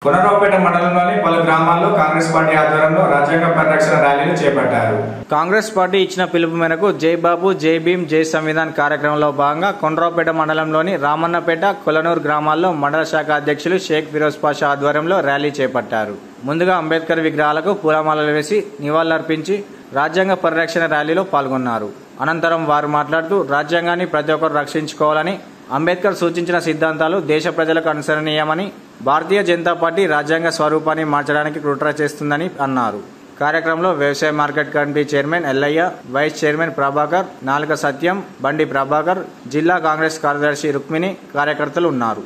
కొనరావుపేట మండలంలోని పలు గ్రామాల్లో కాంగ్రెస్ పార్టీ ఆధ్వర్యంలో రాజ్యాంగ పరిరక్షణ ర్యాలీలు చేపట్టారు. కాంగ్రెస్ పార్టీ ఇచ్చిన పిలుపు మేరకు జై బాబు జై భీమ్ జై సంవిధాన్ కార్యక్రమంలో భాగంగా కొనరావుపేట మండలంలోని రామన్నపేట కొలనూరు గ్రామాల్లో మండల శాఖ అధ్యక్షులు షేక్ ఫిరోజ్ పాషా ఆధ్వర్యంలో ర్యాలీ చేపట్టారు. ముందుగా అంబేద్కర్ విగ్రహాలకు పూలమాలలు వేసి నివాళులర్పించి రాజ్యాంగ పరిరక్షణ ర్యాలీలో పాల్గొన్నారు. అనంతరం వారు మాట్లాడుతూ రాజ్యాంగాన్ని ప్రతి ఒక్కరు రక్షించుకోవాలని, అంబేద్కర్ సూచించిన సిద్ధాంతాలు దేశ ప్రజలకు అనుసరణీయమని, భారతీయ జనతా పార్టీ రాజ్యాంగ స్వరూపాన్ని మార్చడానికి కుట్ర చేస్తుందని అన్నారు. కార్యక్రమంలో వ్యవసాయ market committee chairman Yellaiah, vice chairman Prabhakar, Naluka Satyam, బండి ప్రభాకర్, జిల్లా కాంగ్రెస్ కార్యదర్శి రుక్మిణి కార్యకర్తలు ఉన్నారు.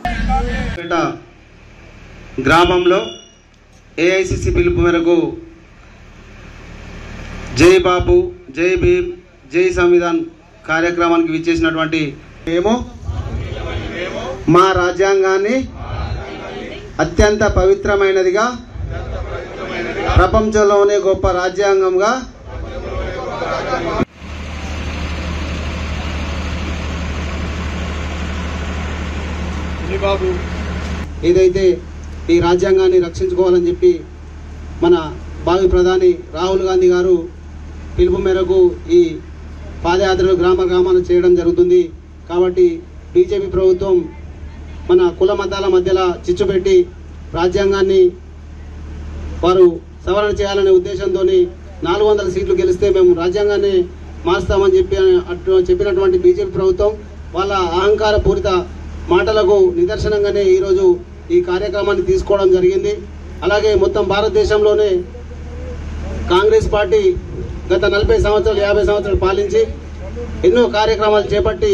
గ్రామంలో ఏఐసిసి పిలుపు మేరకు జై బాబు జై భీమ్ జై సంవిధాన్ కార్యక్రమానికి విచ్చేసినటువంటి మేము మా రాజ్యాంగాన్ని అత్యంత పవిత్రమైనదిగా, ప్రపంచంలోనే గొప్ప రాజ్యాంగంగా ఏదైతే ఈ రాజ్యాంగాన్ని రక్షించుకోవాలని చెప్పి మన భావి ప్రధాని రాహుల్ గాంధీ గారు పిలుపు మేరకు ఈ పాదయాత్రలు గ్రామాలు చేయడం జరుగుతుంది. కాబట్టి బీజేపీ ప్రభుత్వం మన కుల మతాల మధ్యలో చిచ్చు పెట్టి రాజ్యాంగాన్ని వారు సవరణ చేయాలనే ఉద్దేశంతో 400 సీట్లు గెలిస్తే మేము రాజ్యాంగాన్ని మారుస్తామని చెప్పినటువంటి బీజేపీ ప్రభుత్వం వాళ్ళ అహంకార పూరిత మాటలకు నిదర్శనంగానే ఈరోజు ఈ కార్యక్రమాన్ని తీసుకోవడం జరిగింది. అలాగే మొత్తం భారతదేశంలోనే కాంగ్రెస్ పార్టీ గత 40 సంవత్సరాలు 50 సంవత్సరాలు పాలించి ఎన్నో కార్యక్రమాలు చేపట్టి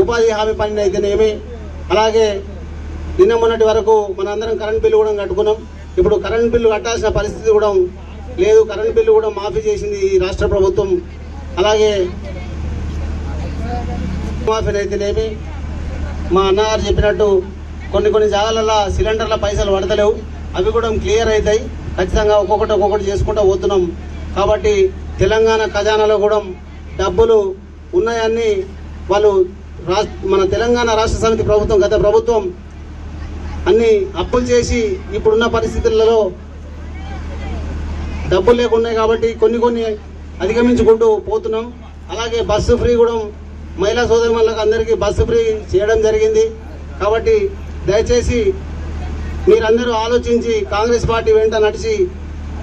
ఉపాధి హామీ పనిని అయితేనేమి, అలాగే నిన్న మొన్నటి వరకు మనందరం కరెంట్ బిల్లు కూడా కట్టుకున్నాం. ఇప్పుడు కరెంట్ బిల్లు కట్టాల్సిన పరిస్థితి కూడా లేదు. కరెంట్ బిల్లు కూడా మాఫీ చేసింది ఈ రాష్ట్ర ప్రభుత్వం. అలాగే మాఫీ అయితేనేమి, మా అన్నగారు చెప్పినట్టు కొన్ని జాగాలలో సిలిండర్ల పైసలు పడతలేవు, అవి కూడా క్లియర్ అవుతాయి. ఖచ్చితంగా ఒక్కొక్కటి చేసుకుంటూ పోతున్నాం. కాబట్టి తెలంగాణ ఖజానాలో కూడా డబ్బులు ఉన్నాయని వాళ్ళు మన తెలంగాణ రాష్ట్ర సమితి ప్రభుత్వం, గత ప్రభుత్వం అన్ని అప్పులు చేసి ఇప్పుడున్న పరిస్థితులలో డబ్బులు లేకున్నాయి. కాబట్టి కొన్ని అధిగమించుకుంటూ పోతున్నాం. అలాగే బస్సు ఫ్రీ కూడా మహిళా సోదరులకు అందరికీ బస్సు ఫ్రీ చేయడం జరిగింది. కాబట్టి దయచేసి మీరందరూ ఆలోచించి కాంగ్రెస్ పార్టీ వెంట నడిచి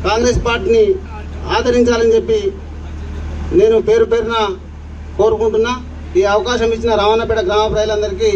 కాంగ్రెస్ పార్టీని ఆదరించాలని చెప్పి నేను పేరున కోరుకుంటున్నా. ఈ అవకాశం ఇచ్చిన రామన్నపేట గ్రామ ప్రజలందరికీ